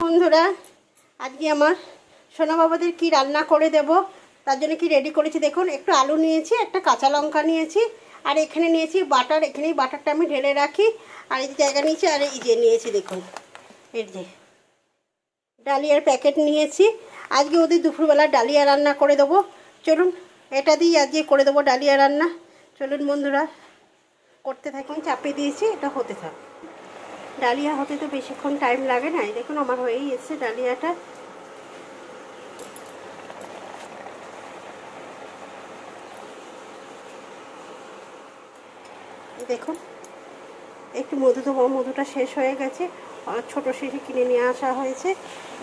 বন্ধুরা, আজকে আমার সোনা বাবাদের কি রান্না করে দেব তার জন্য কি রেডি করেছি দেখুন। একটু আলু নিয়েছি, একটা কাঁচা লঙ্কা নিয়েছি, আর এখানে নিয়েছি বাটার। এখানেই বাটারটা আমি ঢেলে রাখি। আর এই যে জায়গা নিয়েছি, আর এই যে নিয়েছি দেখুন, এর যে ডালিয়ার প্যাকেট নিয়েছি। আজকে ওদের দুপুরবেলা ডালিয়া রান্না করে দেবো। চলুন এটা দিয়ে আজকে করে দেবো ডালিয়া রান্না। চলুন বন্ধুরা করতে থাকুন। চাপিয়ে দিয়েছি, এটা হতে থাক। ডালিয়া হতে তো বেশিক্ষণ টাইম লাগে না। দেখুন আমার হয়েই এসছে ডালিয়াটা। দেখুন একটু মধু দেবো, মধুটা শেষ হয়ে গেছে। ছোট শিশি কিনে নিয়ে আসা হয়েছে,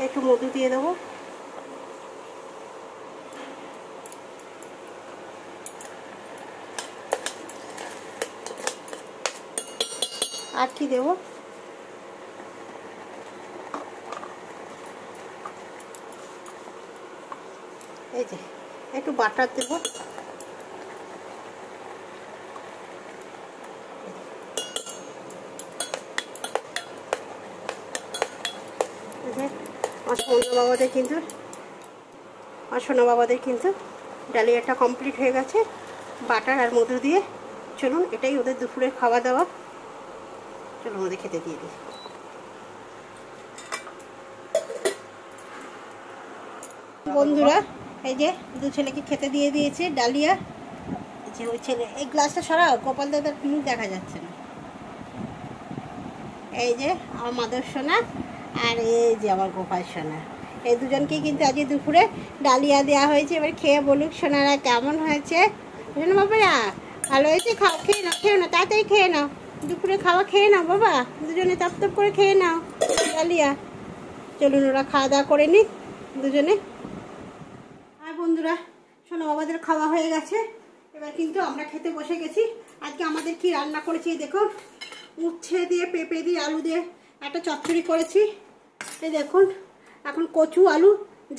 একটু মধু দিয়ে দেবো। আর কি দেবো, এই যে একটু বাটার দেবো। আমার সোনা বাবাদের কিন্তু ডালিয়াটা কমপ্লিট হয়ে গেছে বাটার আর মধু দিয়ে। চলুন এটাই ওদের দুপুরের খাওয়া দাওয়া। চলুন ওদের খেতে দিয়ে দিই। বন্ধুরা এই যে দু ছেলেকে খেতে দিয়ে দিয়েছে ডালিয়া। যে ওই ছেলে, এই গ্লাসটা সরাও, গোপাল দাদার মুখ দেখা যাচ্ছে না। এই যে আমার মাদর সোনা, আর এই যে আমার গোপাল সোনা, এই দুজনকেই কিন্তু আজকে দুপুরে ডালিয়া দেওয়া হয়েছে। এবার খেয়ে বলুক সোনারা কেমন হয়েছে। শোনো বাবারা, ভালো হয়েছে? খাও, খেয়ে নাও, খেয়ে নাও, তাড়াতাড়ি খেয়ে নাও। দুপুরে খাওয়া খেয়ে নাও বাবা, দুজনে তপ তপ করে খেয়ে নাও ডালিয়া। চলুন ওরা খাওয়া দাওয়া করে নিক দুজনে। আর বন্ধুরা সোনা বাবাদের খাওয়া হয়ে গেছে, এবার কিন্তু আমরা খেতে বসে গেছি। আজকে আমাদের কি রান্না করেছি দেখুন। উচ্ছে দিয়ে, পেঁপে দিয়ে, আলু দিয়ে একটা চচ্চড়ি করেছি। এই দেখুন, এখন কচু আলু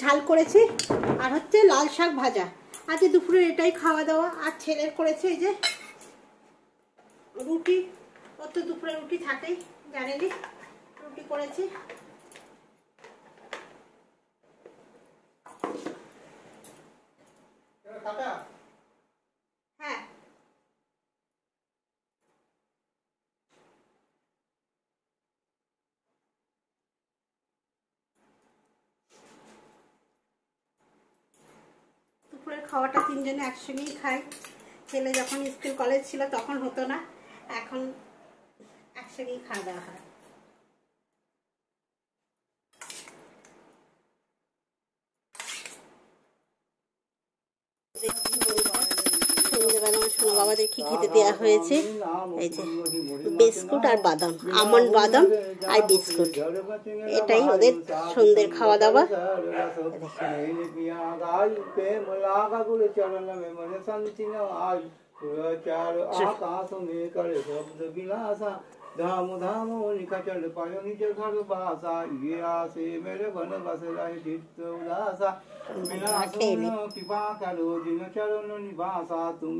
ঝাল করেছি, আর হচ্ছে লাল শাক ভাজা। আজকে দুপুরে এটাই খাওয়া দাওয়া। আর ছেলের করেছে এই যে রুটি। ওর তো দুপুরে রুটি থাকেই, জানেনি, রুটি করেছি। হ্যাঁ দুপুরের খাওয়াটা তিনজনে একসঙ্গেই খাই। ছেলে যখন স্কুল কলেজ ছিল তখন হতো না, এখন একসঙ্গেই খাওয়া দাওয়া হয়। সন্ধ্যেবেলা আমার সোনা বাবাদের কি খেতে দেওয়া হয়েছে, এই যে বিস্কুট আর বাদাম, আমন্ড বাদাম আর বিস্কুট, এটাই ওদের সন্ধ্যের খাওয়া দাওয়া। धाम धाम निकचल पायो निज घर बासा ये आसे मेरे बन बस रहे चित्त उदासा बिना कृपा करो जिन चरण निवासा तुम।